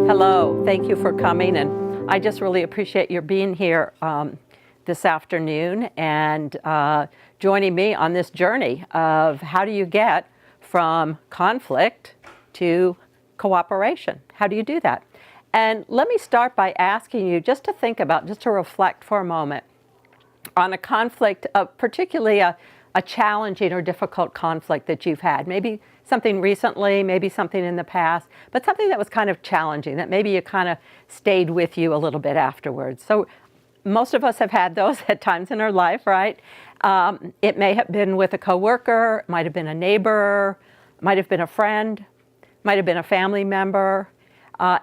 Hello, thank you for coming, and I just really appreciate your being here this afternoon and joining me on this journey of how do you get from conflict to cooperation? How do you do that? And let me start by asking you just to think about, just to reflect for a moment on a conflict, particularly a challenging or difficult conflict that you've had. Maybe something recently, maybe something in the past, but something that was kind of challenging, that maybe you kind of stayed with you a little bit afterwards. So most of us have had those at times in our life, right? It may have been with a coworker, might have been a neighbor, might have been a friend, might have been a family member.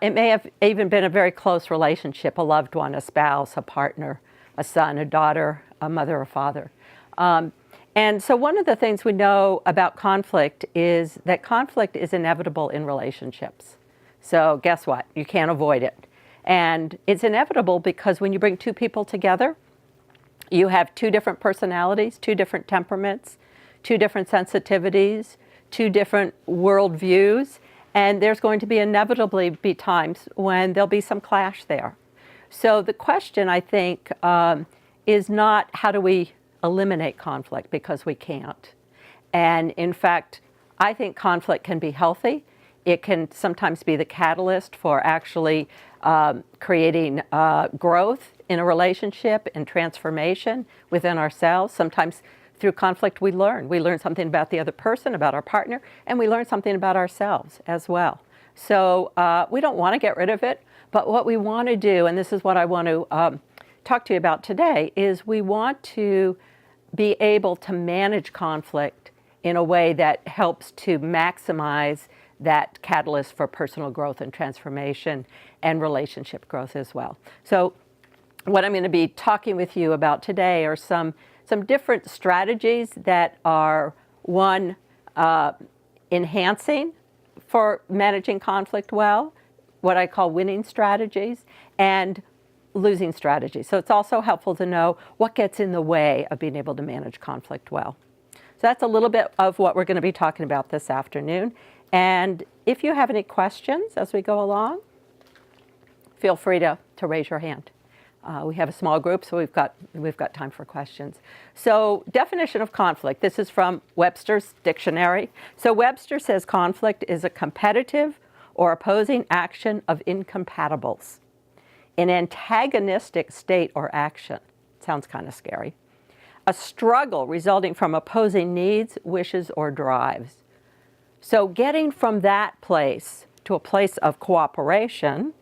It may have even been a very close relationship, a loved one, a spouse, a partner, a son, a daughter, a mother, a father. And so one of the things we know about conflict is that conflict is inevitable in relationships. So guess what? You can't avoid it. And it's inevitable because when you bring two people together, you have two different personalities, two different temperaments, two different sensitivities, two different worldviews, and there's going to be inevitably be times when there'll be some clash there. So the question, I think, is not how do we eliminate conflict, because we can't. And in fact, I think conflict can be healthy. It can sometimes be the catalyst for actually creating growth in a relationship and transformation within ourselves. Sometimes through conflict we learn. We learn something about the other person, about our partner, and we learn something about ourselves as well. So we don't want to get rid of it, but what we want to do, and this is what I want to talk to you about today, is we want to be able to manage conflict in a way that helps to maximize that catalyst for personal growth and transformation and relationship growth as well. So what I'm going to be talking with you about today are some different strategies that are, one, enhancing for managing conflict well, what I call winning strategies, and losing strategies. So it's also helpful to know what gets in the way of being able to manage conflict well. So that's a little bit of what we're going to be talking about this afternoon. And if you have any questions as we go along, feel free to raise your hand. We have a small group, so we've got time for questions. So definition of conflict. This is from Webster's dictionary. So Webster says conflict is a competitive or opposing action of incompatibles, an antagonistic state or action. Sounds kind of scary. A struggle resulting from opposing needs, wishes, or drives. So getting from that place to a place of cooperation,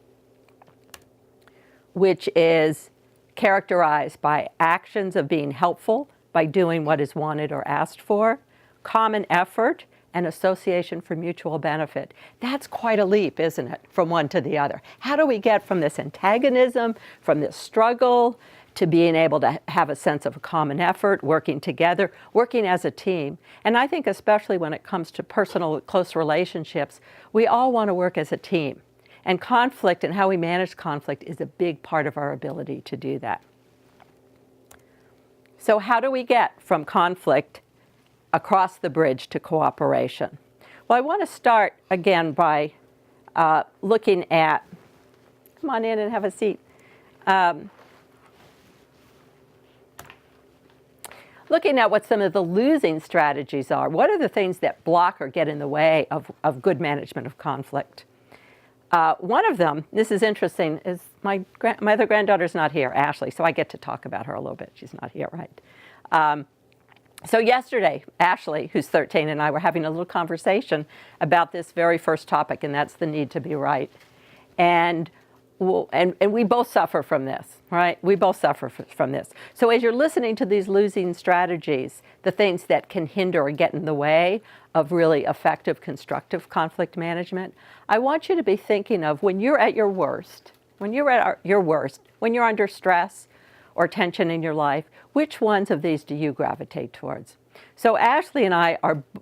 which is characterized by actions of being helpful, by doing what is wanted or asked for, common effort, and association for mutual benefit. That's quite a leap, isn't it, from one to the other? How do we get from this antagonism, from this struggle, to being able to have a sense of a common effort, working together, working as a team? And I think especially when it comes to personal, close relationships, we all want to work as a team. And conflict and how we manage conflict is a big part of our ability to do that. So how do we get from conflict across the bridge to cooperation? Well, I want to start again by looking at, come on in and have a seat. Looking at what some of the losing strategies are. What are the things that block or get in the way of good management of conflict? One of them, this is interesting, is my other granddaughter's not here, Ashley, so I get to talk about her a little bit. She's not here, right? So yesterday, Ashley, who's 13, and I were having a little conversation about this very first topic, and that's the need to be right. And we both suffer from this, right? We both suffer from this. So as you're listening to these losing strategies, the things that can hinder or get in the way of really effective, constructive conflict management, I want you to be thinking of when you're at your worst, when you're under stress or tension in your life, which ones of these do you gravitate towards? So Ashley and I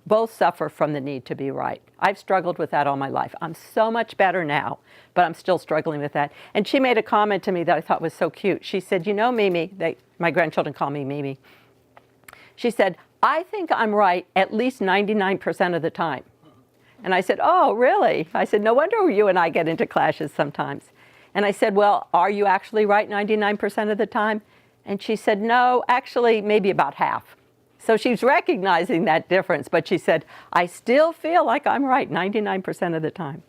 both suffer from the need to be right. I've struggled with that all my life. I'm so much better now, but I'm still struggling with that. And she made a comment to me that I thought was so cute. She said, you know, Mimi, my grandchildren call me Mimi. She said, I think I'm right at least 99% of the time. And I said, oh, really? I said, no wonder you and I get into clashes sometimes. And I said, well, are you actually right 99% of the time? And she said, no, actually, maybe about half. So she's recognizing that difference, but she said, I still feel like I'm right 99% of the time.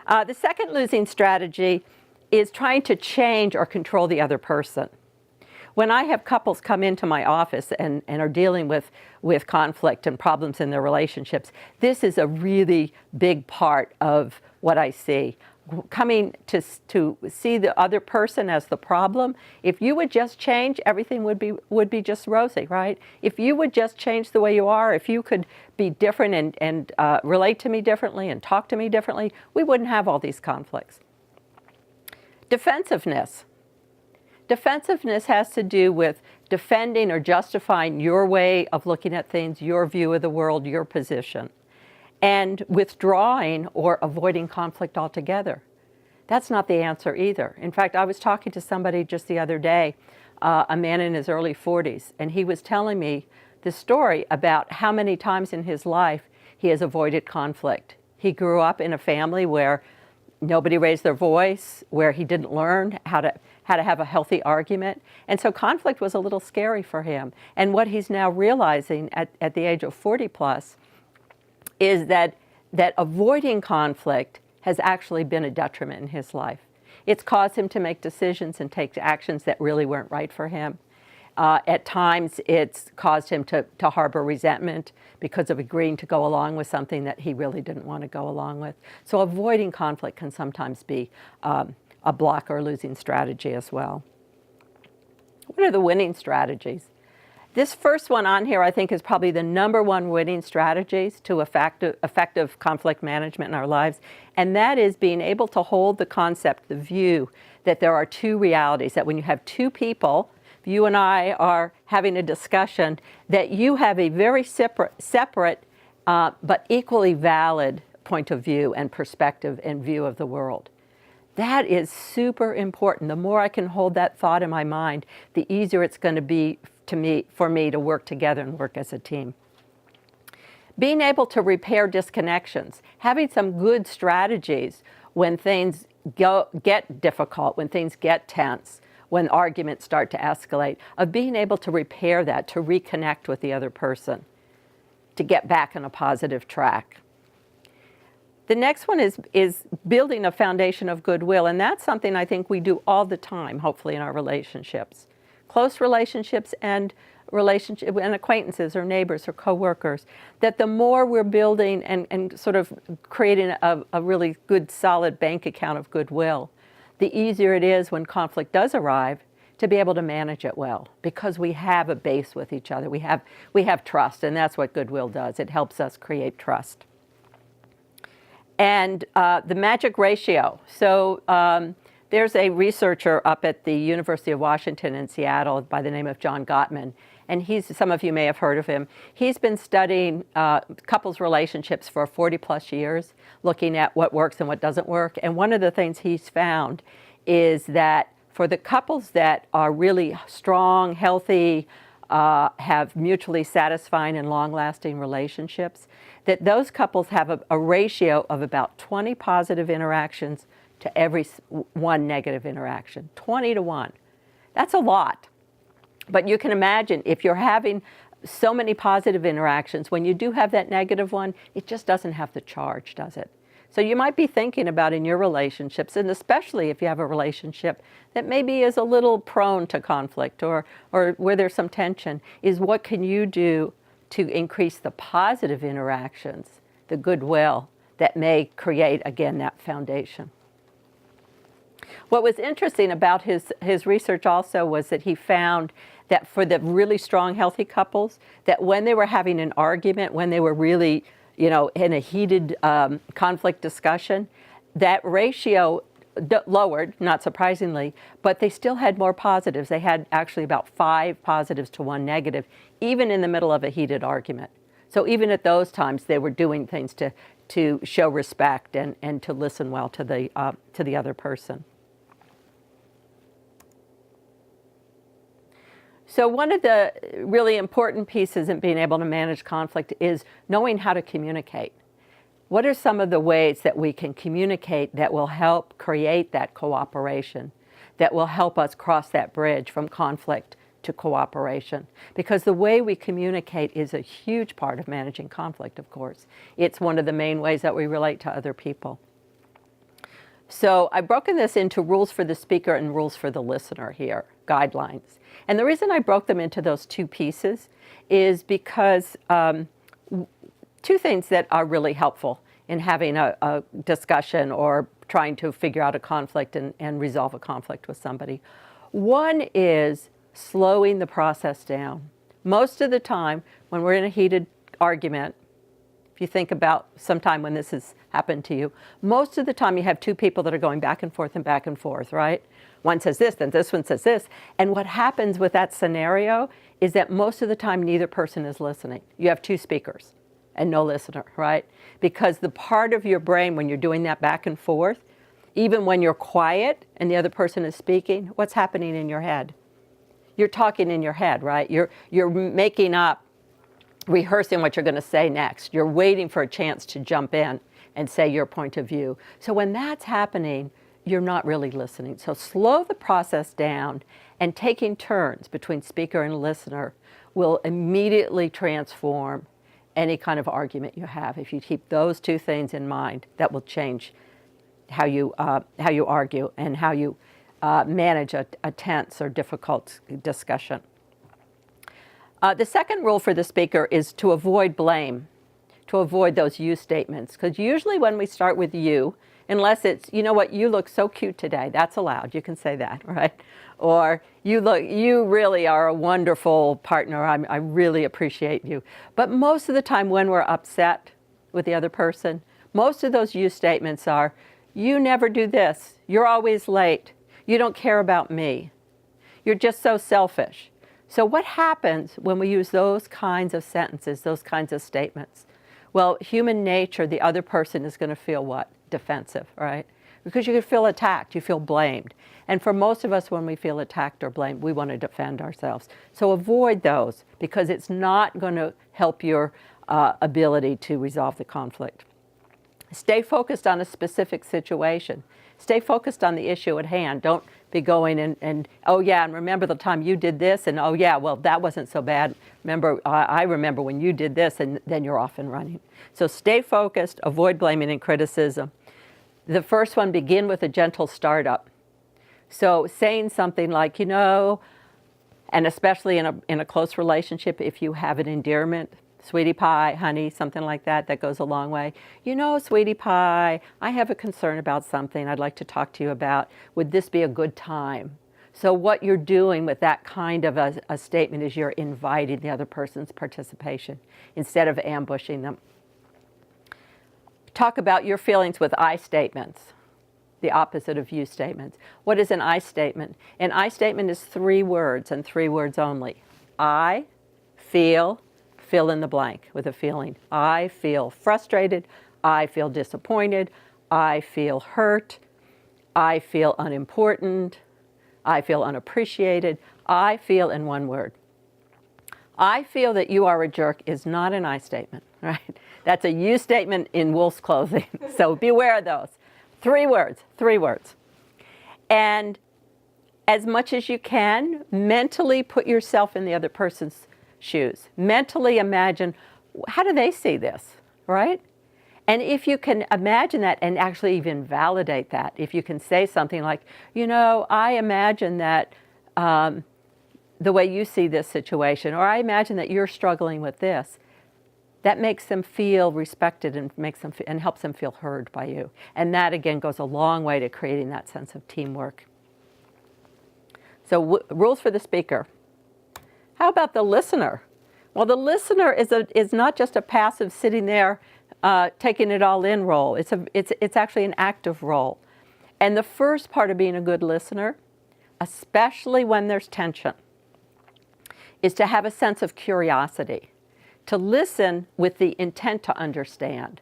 The second losing strategy is trying to change or control the other person. When I have couples come into my office and are dealing with conflict and problems in their relationships, this is a really big part of what I see. Coming to see the other person as the problem. If you would just change, everything would be just rosy, right? If you would just change the way you are, if you could be different and relate to me differently and talk to me differently, we wouldn't have all these conflicts. Defensiveness. Defensiveness has to do with defending or justifying your way of looking at things, your view of the world, your position, and withdrawing or avoiding conflict altogether. That's not the answer either. In fact, I was talking to somebody just the other day, a man in his early 40s, and he was telling me the story about how many times in his life he has avoided conflict. He grew up in a family where nobody raised their voice, where he didn't learn how to have a healthy argument. And so conflict was a little scary for him. And what he's now realizing at the age of 40 plus is that avoiding conflict has actually been a detriment in his life. It's caused him to make decisions and take actions that really weren't right for him. At times, it's caused him to harbor resentment because of agreeing to go along with something that he really didn't want to go along with. So avoiding conflict can sometimes be a block or losing strategy as well. What are the winning strategies? This first one on here, I think, is probably the #1 winning strategies to effective conflict management in our lives, and that is being able to hold the concept, the view, that there are two realities, that when you have two people, you and I are having a discussion, that you have a very separate but equally valid point of view and perspective and view of the world. That is super important. The more I can hold that thought in my mind, the easier it's going to be for me to work together and work as a team. Being able to repair disconnections, having some good strategies when things get difficult, when things get tense, when arguments start to escalate, of being able to repair that, to reconnect with the other person, to get back on a positive track. The next one is building a foundation of goodwill, and that's something I think we do all the time, hopefully, in our relationships. Close relationships and acquaintances or neighbors or coworkers, that the more we're building and sort of creating a really good, solid bank account of goodwill, the easier it is when conflict does arrive to be able to manage it well, because we have a base with each other. We have trust, and that's what goodwill does. It helps us create trust. And the magic ratio. So there's a researcher up at the University of Washington in Seattle by the name of John Gottman, and some of you may have heard of him. He's been studying couples' relationships for 40 plus years, looking at what works and what doesn't work. And one of the things he's found is that for the couples that are really strong, healthy, have mutually satisfying and long-lasting relationships, that those couples have a ratio of about 20 positive interactions to every one negative interaction, 20 to 1. That's a lot. But you can imagine if you're having so many positive interactions, when you do have that negative one, it just doesn't have the charge, does it? So you might be thinking about in your relationships, and especially if you have a relationship that maybe is a little prone to conflict or where there's some tension, is what can you do to increase the positive interactions, the goodwill that may create, again, that foundation. What was interesting about his research also was that he found that for the really strong, healthy couples, that when they were having an argument, when they were really, in a heated conflict discussion, that ratio lowered, not surprisingly, but they still had more positives. They had actually about 5 positives to 1 negative, even in the middle of a heated argument. So even at those times, they were doing things to show respect and to listen well to the other person. So one of the really important pieces in being able to manage conflict is knowing how to communicate. What are some of the ways that we can communicate that will help create that cooperation, that will help us cross that bridge from conflict to cooperation? Because the way we communicate is a huge part of managing conflict, of course. It's one of the main ways that we relate to other people. So I've broken this into rules for the speaker and rules for the listener here, guidelines. And the reason I broke them into those two pieces is because two things that are really helpful in having a discussion or trying to figure out a conflict and resolve a conflict with somebody. One is slowing the process down. Most of the time when we're in a heated argument, if you think about sometime when this has happened to you, most of the time you have two people that are going back and forth, right? One says this, then this one says this. And what happens with that scenario is that most of the time neither person is listening. You have two speakers and no listener, right? Because the part of your brain when you're doing that back and forth, even when you're quiet and the other person is speaking, what's happening in your head? You're talking in your head, right? You're making up, rehearsing what you're going to say next. You're waiting for a chance to jump in and say your point of view. So when that's happening, you're not really listening. So slow the process down, and taking turns between speaker and listener will immediately transform any kind of argument you have. If you keep those two things in mind, that will change how you argue and how you manage a tense or difficult discussion. The second rule for the speaker is to avoid blame, to avoid those you statements. Because usually when we start with you, unless it's, you know what, you look so cute today, that's allowed, you can say that, right? Or you really are a wonderful partner, I really appreciate you. But most of the time when we're upset with the other person, most of those you statements are, you never do this, you're always late, you don't care about me, you're just so selfish. So what happens when we use those kinds of sentences, those kinds of statements? Well, human nature, the other person is going to feel what? Defensive, right? Because you could feel attacked, you feel blamed. And for most of us, when we feel attacked or blamed, we want to defend ourselves. So avoid those, because it's not going to help your ability to resolve the conflict. Stay focused on a specific situation. Stay focused on the issue at hand. Don't be going and oh yeah, and remember the time you did this, and oh yeah, well that wasn't so bad. Remember, I remember when you did this, and then you're off and running. So stay focused, avoid blaming and criticism. The first one, begin with a gentle startup. So saying something like, you know, and especially in a close relationship, if you have an endearment, sweetie pie, honey, something like that, that goes a long way. You know, sweetie pie, I have a concern about something I'd like to talk to you about. Would this be a good time? So what you're doing with that kind of a statement is you're inviting the other person's participation instead of ambushing them. Talk about your feelings with I statements, the opposite of you statements. What is an I statement? An I statement is 3 words and 3 words only. I feel, fill in the blank with a feeling. I feel frustrated. I feel disappointed. I feel hurt. I feel unimportant. I feel unappreciated. I feel in 1 word. I feel that you are a jerk is not an I statement, right? That's a you statement in wolf's clothing. So beware of those. 3 words, 3 words. And as much as you can, mentally put yourself in the other person's shoes. Mentally imagine, how do they see this, right? And if you can imagine that and actually even validate that, if you can say something like, you know, I imagine that the way you see this situation, or I imagine that you're struggling with this, that makes them feel respected and and helps them feel heard by you. And that again goes a long way to creating that sense of teamwork. So rules for the speaker. How about the listener? Well, the listener is not just a passive sitting there taking it all in role. It's actually an active role. And the first part of being a good listener, especially when there's tension, is to have a sense of curiosity, to listen with the intent to understand,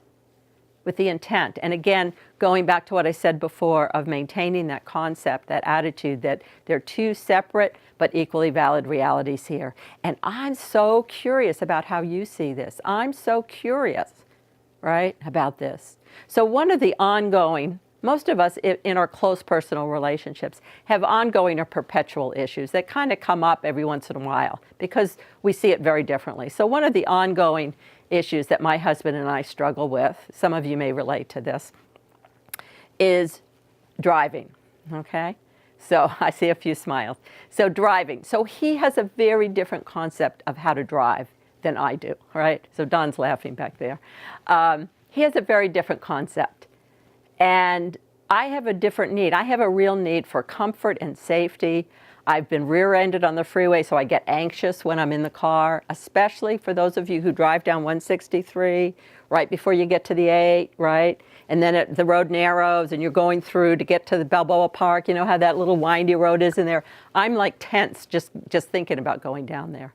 with the intent. And again, going back to what I said before of maintaining that concept, that attitude that they're 2 separate but equally valid realities here. And I'm so curious about how you see this. I'm so curious, right, about this. So one of the ongoing, most of us in our close personal relationships have ongoing or perpetual issues that kind of come up every once in a while because we see it very differently. So one of the ongoing issues that my husband and I struggle with, some of you may relate to this, is driving, okay? So I see a few smiles. So driving. So he has a very different concept of how to drive than I do, right? So Don's laughing back there. He has a very different concept. And I have a different need. I have a real need for comfort and safety. I've been rear-ended on the freeway, so I get anxious when I'm in the car, especially for those of you who drive down 163 right before you get to the 8, right? And then the road narrows and you're going through to get to the Balboa Park. You know how that little windy road is in there? I'm like tense just thinking about going down there.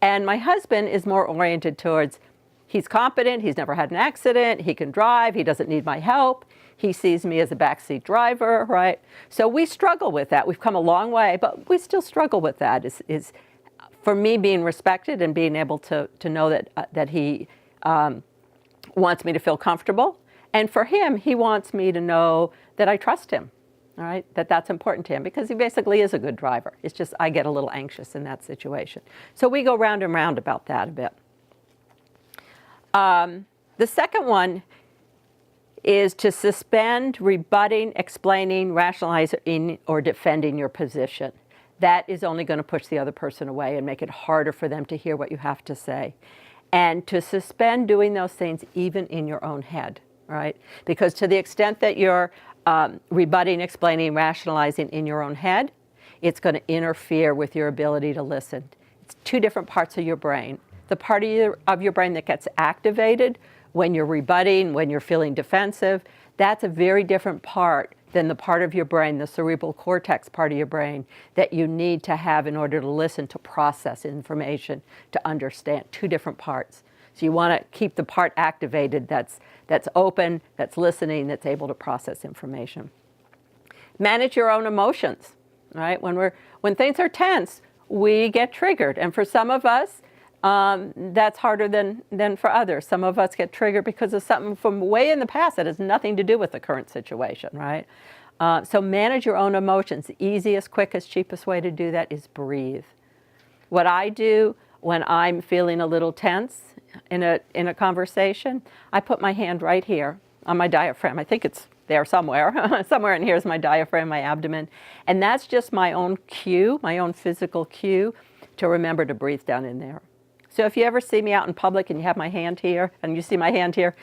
And my husband is more oriented towards, he's competent, he's never had an accident, he can drive, he doesn't need my help. He sees me as a backseat driver, right? So we struggle with that. We've come a long way, but we still struggle with that. Is for me, being respected and being able to know that he wants me to feel comfortable. And for him, he wants me to know that I trust him, all right? That's important to him because he basically is a good driver. It's just I get a little anxious in that situation. So we go round and round about that a bit. The second one is to suspend rebutting, explaining, rationalizing, or defending your position. That is only going to push the other person away and make it harder for them to hear what you have to say. And to suspend doing those things even in your own head, right? Because to the extent that you're rebutting, explaining, rationalizing in your own head, it's going to interfere with your ability to listen. It's two different parts of your brain. The part of your brain that gets activated when you're rebutting, when you're feeling defensive, that's a very different part than the part of your brain, the cerebral cortex part of your brain, that you need to have in order to listen, to process information, to understand. Two different parts. So you want to keep the part activated that's open, that's listening, that's able to process information. Manage your own emotions, right? When things are tense, we get triggered. And for some of us, that's harder than for others. Some of us get triggered because of something from way in the past that has nothing to do with the current situation, right? So manage your own emotions. The easiest, quickest, cheapest way to do that is breathe. What I do when I'm feeling a little tense in a conversation, I put my hand right here on my diaphragm. I think it's there somewhere. Somewhere in here is my diaphragm, my abdomen. And that's just my own cue, my own physical cue to remember to breathe down in there. So if you ever see me out in public and you have my hand here, and you see my hand here,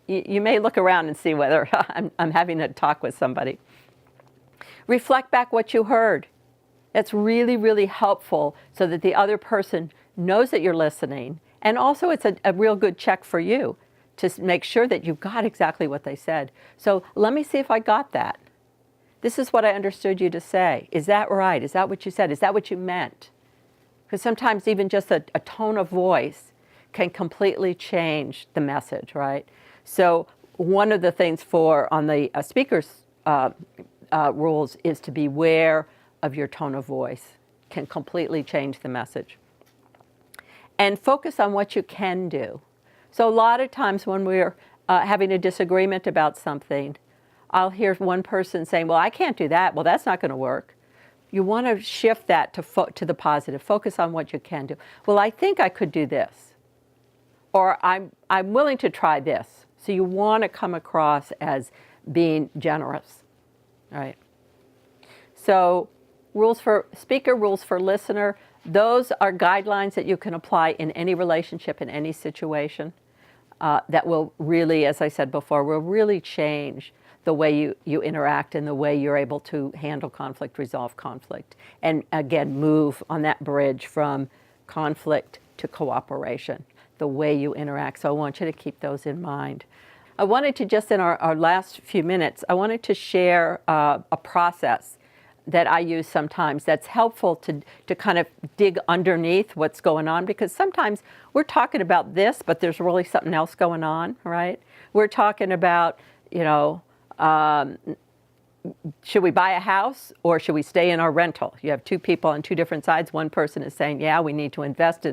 you may look around and see whether I'm having a talk with somebody. Reflect back what you heard. That's really, really helpful so that the other person knows that you're listening. And also it's a real good check for you to make sure that you got exactly what they said. So let me see if I got that. This is what I understood you to say. Is that right? Is that what you said? Is that what you meant? Because sometimes even just a tone of voice can completely change the message, right? So one of the things on the speaker's rules is to be aware of your tone of voice. Can completely change the message. And focus on what you can do. So a lot of times when we're having a disagreement about something, I'll hear one person saying, well, I can't do that. Well, that's not going to work. You want to shift that to the positive. Focus on what you can do. Well, I think I could do this. Or I'm willing to try this. So you want to come across as being generous, right? So rules for speaker, rules for listener, those are guidelines that you can apply in any relationship, in any situation, that will really, as I said before, will really change the way you interact and the way you're able to handle conflict, resolve conflict, and again, move on that bridge from conflict to cooperation, the way you interact. So I want you to keep those in mind. I wanted to just in our last few minutes, I wanted to share a process that I use sometimes that's helpful to kind of dig underneath what's going on, because sometimes we're talking about this, but there's really something else going on, right? We're talking about, should we buy a house or should we stay in our rental? You have two people on two different sides. One person is saying, yeah, we need to invest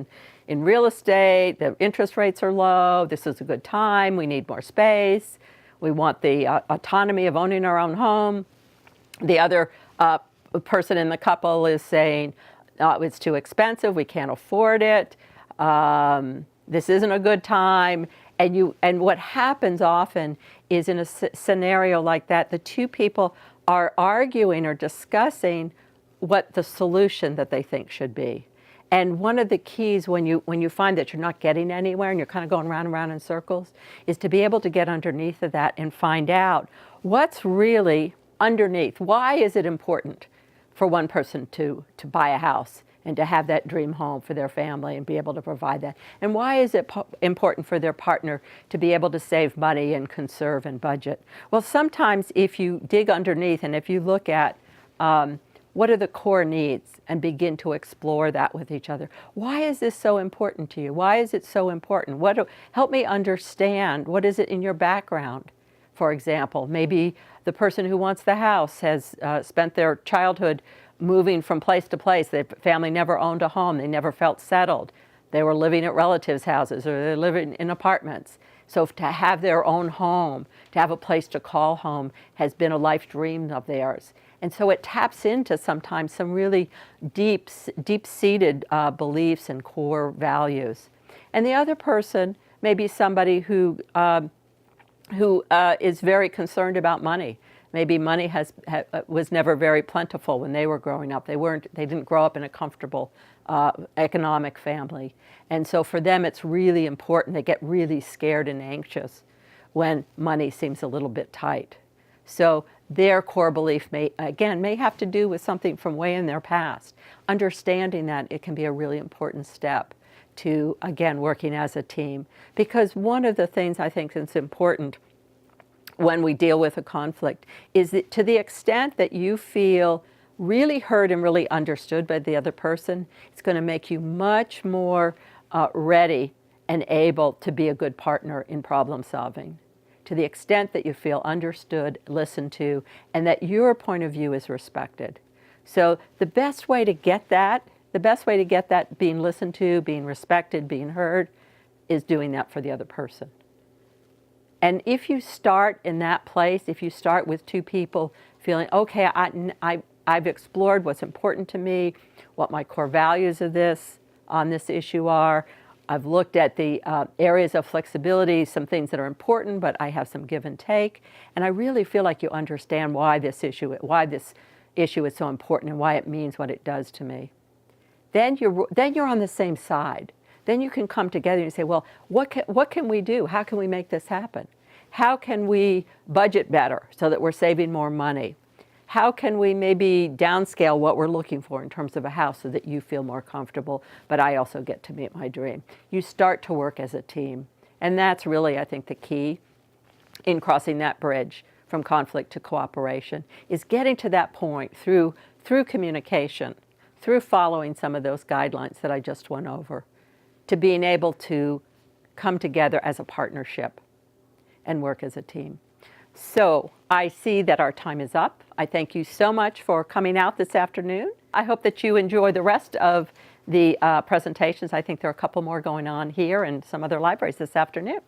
in real estate, the interest rates are low, this is a good time, we need more space, we want the autonomy of owning our own home. The other person in the couple is saying, it's too expensive, we can't afford it, this isn't a good time. And what happens often is in a scenario like that, the two people are arguing or discussing what the solution that they think should be. And one of the keys when you find that you're not getting anywhere and you're kind of going round and round in circles is to be able to get underneath of that and find out what's really underneath. Why is it important for one person to buy a house and to have that dream home for their family and be able to provide that? And why is it important for their partner to be able to save money and conserve and budget? Well, sometimes if you dig underneath and if you look at what are the core needs and begin to explore that with each other. Why is this so important to you? Why is it so important? Help me understand, what is it in your background? For example, maybe the person who wants the house has spent their childhood moving from place to place. Their family never owned a home. They never felt settled. They were living at relatives' houses or they're living in apartments. So to have their own home, to have a place to call home, has been a life dream of theirs. And so it taps into sometimes some really deep-seated beliefs and core values. And the other person may be somebody who is very concerned about money. Maybe money was never very plentiful when they were growing up. They didn't grow up in a comfortable economic family. And so for them, it's really important. They get really scared and anxious when money seems a little bit tight. So their core belief may have to do with something from way in their past. Understanding that, it can be a really important step to, again, working as a team. Because one of the things I think that's important when we deal with a conflict is that to the extent that you feel really heard and really understood by the other person, it's going to make you much more ready and able to be a good partner in problem solving. To the extent that you feel understood, listened to, and that your point of view is respected. So the best way to get that being listened to, being respected, being heard, is doing that for the other person. And if you start in that place, if you start with two people feeling, okay, I've explored what's important to me, what my core values on this issue are, I've looked at the areas of flexibility, some things that are important, but I have some give and take, and I really feel like you understand why this issue is so important and why it means what it does to me. Then you're on the same side. Then you can come together and say, well, what can we do? How can we make this happen? How can we budget better so that we're saving more money? How can we maybe downscale what we're looking for in terms of a house so that you feel more comfortable, but I also get to meet my dream? You start to work as a team. And that's really, I think, the key in crossing that bridge from conflict to cooperation, is getting to that point through communication, through following some of those guidelines that I just went over, to being able to come together as a partnership and work as a team. So I see that our time is up. I thank you so much for coming out this afternoon. I hope that you enjoy the rest of the presentations. I think there are a couple more going on here and some other libraries this afternoon.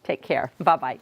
Take care. Bye-bye.